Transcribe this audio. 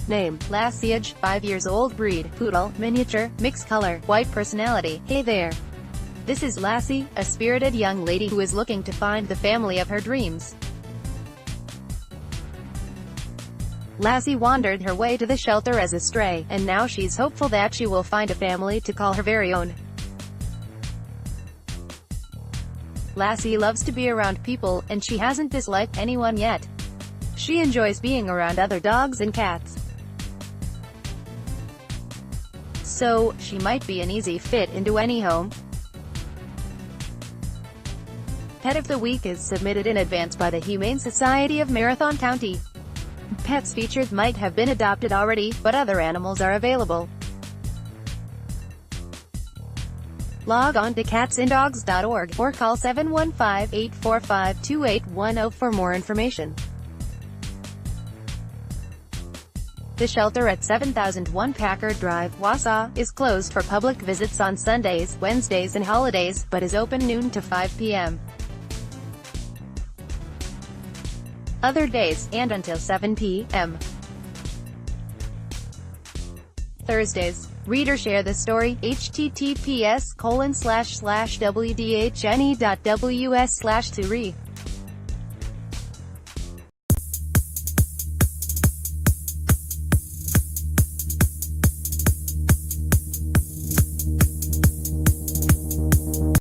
Name, LassieAge, 5 years old, breed, Poodle, miniature, mixed color, white personality. Hey there. This is Lassie, a spirited young lady who is looking to find the family of her dreams. Lassie wandered her way to the shelter as a stray, and now she's hopeful that she will find a family to call her very own. Lassie loves to be around people, and she hasn't disliked anyone yet. She enjoys being around other dogs and cats. So, she might be an easy fit into any home. Pet of the Week is submitted in advance by the Humane Society of Marathon County. Pets featured might have been adopted already, but other animals are available. Log on to catsanddogs.org, or call 715-845-2810 for more information. The shelter at 7001 Packard Drive, Wausau, is closed for public visits on Sundays, Wednesdays and holidays, but is open noon to 5 p.m. other days, and until 7 p.m. Thursdays. Reader share the story, https://wdhne.ws/to